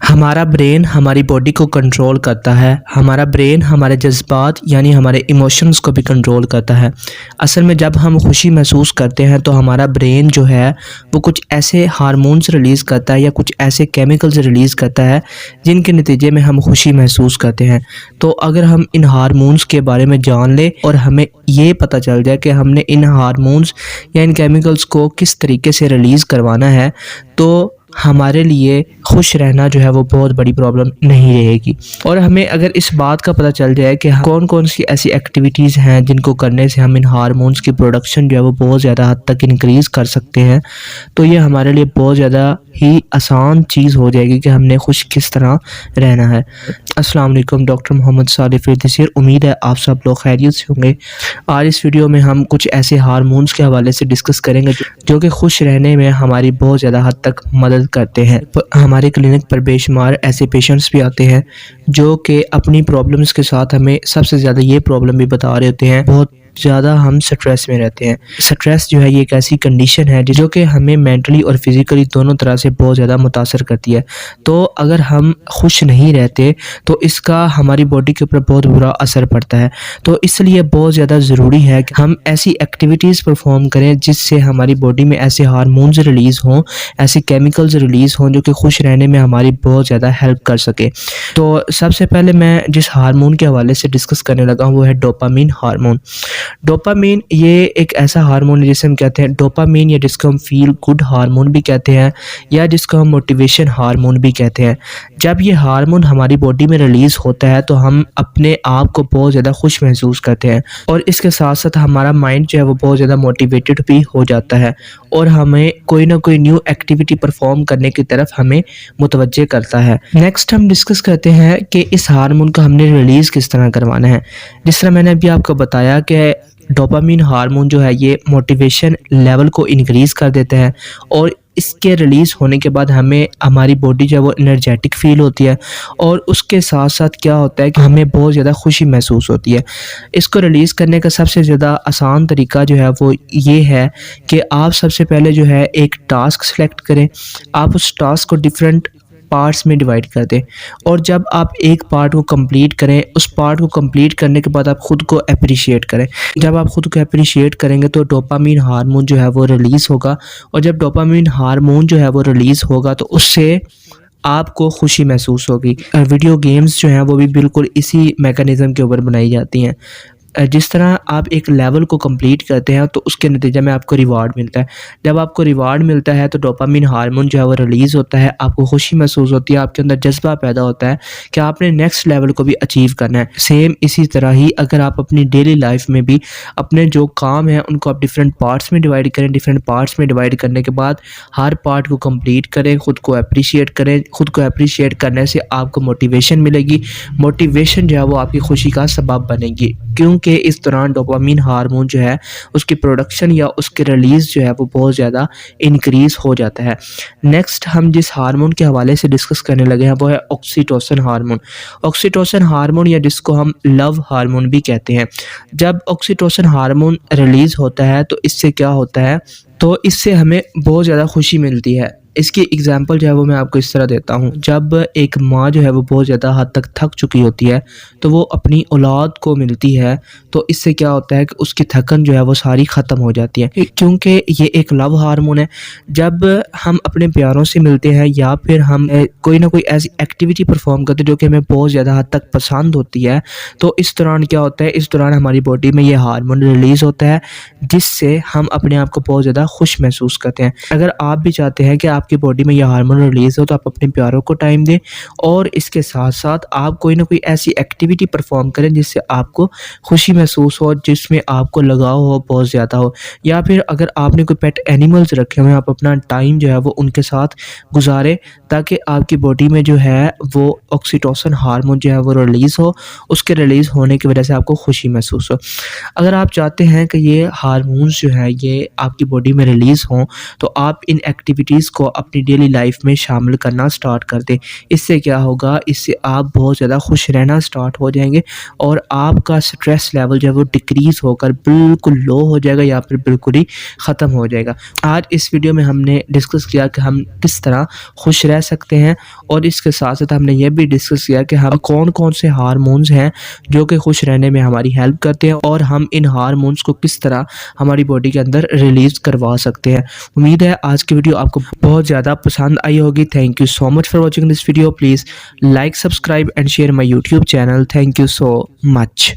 हमारा ब्रेन हमारी बॉडी को कंट्रोल करता है। हमारा ब्रेन हमारे जज़्बात यानी हमारे इमोशंस को भी कंट्रोल करता है। असल में जब हम खुशी महसूस करते हैं तो हमारा ब्रेन जो है वो कुछ ऐसे हार्मोन्स रिलीज़ करता है या कुछ ऐसे केमिकल्स रिलीज़ करता है जिनके नतीजे में हम खुशी महसूस करते हैं। तो अगर हम इन हार्मोन्स के बारे में जान लें और हमें ये पता चल जाए कि हमने इन हार्मोन्स या इन केमिकल्स को किस तरीके से रिलीज़ करवाना है, तो हमारे लिए खुश रहना जो है वो बहुत बड़ी प्रॉब्लम नहीं रहेगी। और हमें अगर इस बात का पता चल जाए कि कौन-कौन सी ऐसी एक्टिविटीज़ हैं जिनको करने से हम इन हार्मोन्स की प्रोडक्शन जो है वो बहुत ज़्यादा हद तक इंक्रीज़ कर सकते हैं, तो ये हमारे लिए बहुत ज़्यादा ही आसान चीज़ हो जाएगी कि हमने खुश किस तरह रहना है। अस्सलाम वालेकुम, डॉक्टर मोहम्मद सालिह फ़िरदौसी से उम्मीद है आप सब लोग खैरियत से होंगे। आज इस वीडियो में हम कुछ ऐसे हार्मोन्स के हवाले से डिस्कस करेंगे जो कि खुश रहने में हमारी बहुत ज़्यादा हद तक मदद करते हैं। हमारे क्लिनिक पर बेशुमार ऐसे पेशेंट्स भी आते हैं जो कि अपनी प्रॉब्लम्स के साथ हमें सबसे ज़्यादा ये प्रॉब्लम भी बता रहे होते हैं, बहुत ज़्यादा हम स्ट्रेस में रहते हैं। स्ट्रेस जो है ये एक ऐसी कंडीशन है जो कि हमें मेंटली और फिज़िकली दोनों तरह से बहुत ज़्यादा मुतासर करती है। तो अगर हम खुश नहीं रहते तो इसका हमारी बॉडी के ऊपर बहुत बुरा असर पड़ता है। तो इसलिए बहुत ज़्यादा ज़रूरी है कि हम ऐसी एक्टिविटीज़ परफॉर्म करें जिससे हमारी बॉडी में ऐसे हार्मोन्स रिलीज़ हों, ऐसे केमिकल्स रिलीज़ हों जो कि खुश रहने में हमारी बहुत ज़्यादा हेल्प कर सके। तो सबसे पहले मैं जिस हार्मोन के हवाले से डिस्कस करने लगा हूँ वो है डोपामीन हार्मोन। डोपामीन ये एक ऐसा हार्मोन है जिसे हम कहते हैं डोपामीन, या जिसको हम फील गुड हार्मोन भी कहते हैं, या जिसको हम मोटिवेशन हार्मोन भी कहते हैं। जब ये हार्मोन हमारी बॉडी में रिलीज़ होता है तो हम अपने आप को बहुत ज़्यादा खुश महसूस करते हैं और इसके साथ साथ हमारा माइंड जो है वो बहुत ज़्यादा मोटिवेटेड भी हो जाता है और हमें कोई ना कोई न्यू एक्टिविटी परफॉर्म करने की तरफ हमें मुतवज्जे करता है। नेक्स्ट हम डिस्कस करते हैं कि इस हार्मोन को हमने रिलीज़ किस तरह करवाना है। जिस तरह मैंने अभी आपको बताया कि डोपामीन हार्मोन जो है ये मोटिवेशन लेवल को इंक्रीज़ कर देता है और इसके रिलीज़ होने के बाद हमें हमारी बॉडी जो है वो एनर्जेटिक फ़ील होती है और उसके साथ साथ क्या होता है कि हमें बहुत ज़्यादा खुशी महसूस होती है। इसको रिलीज़ करने का सबसे ज़्यादा आसान तरीका जो है वो ये है कि आप सबसे पहले जो है एक टास्क सेलेक्ट करें। आप उस टास्क को डिफरेंट पार्ट्स में डिवाइड कर दें और जब आप एक पार्ट को कंप्लीट करें, उस पार्ट को कंप्लीट करने के बाद आप खुद को एप्रिशिएट करें। जब आप खुद को एप्रिशिएट करेंगे तो डोपामीन हार्मोन जो है वो रिलीज़ होगा और जब डोपामीन हार्मोन जो है वो रिलीज़ होगा तो उससे आपको खुशी महसूस होगी। वीडियो गेम्स जो हैं वो भी बिल्कुल इसी मैकेनिज़्म के ऊपर बनाई जाती हैं। जिस तरह आप एक लेवल को कंप्लीट करते हैं तो उसके नतीजे में आपको रिवार्ड मिलता है। जब आपको रिवार्ड मिलता है तो डोपामीन हार्मोन जो है वो रिलीज़ होता है, आपको खुशी महसूस होती है, आपके अंदर जज्बा पैदा होता है कि आपने नेक्स्ट लेवल को भी अचीव करना है। सेम इसी तरह ही अगर आप अपनी डेली लाइफ में भी अपने जो काम हैं उनको आप डिफरेंट पार्ट्स में डिवाइड करें, डिफरेंट पार्ट्स में डिवाइड करने के बाद हर पार्ट को कंप्लीट करें, खुद को एप्रिशिएट करें। खुद को एप्रिशिएट करने से आपको मोटिवेशन मिलेगी। मोटिवेशन जो है वो आपकी खुशी का सबब बनेगी क्योंकि इस दौरान डोपामीन हार्मोन जो है उसकी प्रोडक्शन या उसकी रिलीज़ जो है वो बहुत ज़्यादा इंक्रीज़ हो जाता है। नेक्स्ट हम जिस हार्मोन के हवाले से डिस्कस करने लगे हैं वो है ऑक्सीटोसिन हार्मोन। ऑक्सीटोसिन हार्मोन या जिसको हम लव हार्मोन भी कहते हैं। जब ऑक्सीटोसिन हार्मोन रिलीज़ होता है तो इससे क्या होता है, तो इससे हमें बहुत ज़्यादा खुशी मिलती है। इसकी एग्जांपल जो है वो मैं आपको इस तरह देता हूँ। जब एक माँ जो है वो बहुत ज़्यादा हद तक थक चुकी होती है तो वो अपनी औलाद को मिलती है तो इससे क्या होता है कि उसकी थकन जो है वो सारी ख़त्म हो जाती है क्योंकि ये एक लव हार्मोन है। जब हम अपने प्यारों से मिलते हैं या फिर हम कोई ना कोई ऐसी एक्टिविटी परफॉर्म करते हैं जो कि हमें बहुत ज़्यादा हद तक पसंद होती है तो इस दौरान क्या होता है, इस दौरान हमारी बॉडी में ये हार्मोन रिलीज़ होता है जिससे हम अपने आप को बहुत ज़्यादा खुश महसूस करते हैं। अगर आप भी चाहते हैं कि आपकी बॉडी में यह हार्मोन रिलीज़ हो तो आप अपने प्यारों को टाइम दें और इसके साथ साथ आप कोई ना कोई ऐसी एक्टिविटी परफॉर्म करें जिससे आपको खुशी महसूस हो, जिसमें आपको लगाव हो बहुत ज़्यादा हो। या फिर अगर आपने कोई पेट एनिमल्स रखे हुए हैं आप अपना टाइम जो है वो उनके साथ गुजारें ताकि आपकी बॉडी में जो है वो ऑक्सीटोसिन हार्मोन जो है वो रिलीज़ हो, उसके रिलीज़ होने की वजह से आपको खुशी महसूस हो। अगर आप चाहते हैं कि ये हार्मोन्स जो है ये आपकी बॉडी में रिलीज़ हों तो आप इन एक्टिविटीज़ को अपनी डेली लाइफ में शामिल करना स्टार्ट कर दें। इससे क्या होगा, इससे आप बहुत ज़्यादा खुश रहना स्टार्ट हो जाएंगे और आपका स्ट्रेस लेवल जो है वो डिक्रीज़ होकर बिल्कुल लो हो जाएगा या फिर बिल्कुल ही ख़त्म हो जाएगा। आज इस वीडियो में हमने डिस्कस किया कि हम किस तरह खुश रह सकते हैं और इसके साथ साथ हमने ये भी डिस्कस किया कि हम कौन कौन से हार्मोन्स हैं जो कि खुश रहने में हमारी हेल्प करते हैं और हम इन हार्मोन्स को किस तरह हमारी बॉडी के अंदर रिलीज़ करवा सकते हैं। उम्मीद है आज की वीडियो आपको बहुत ज़्यादा पसंद आई होगी। Thank you so much for watching this video. Please like, subscribe and share my YouTube channel. Thank you so much.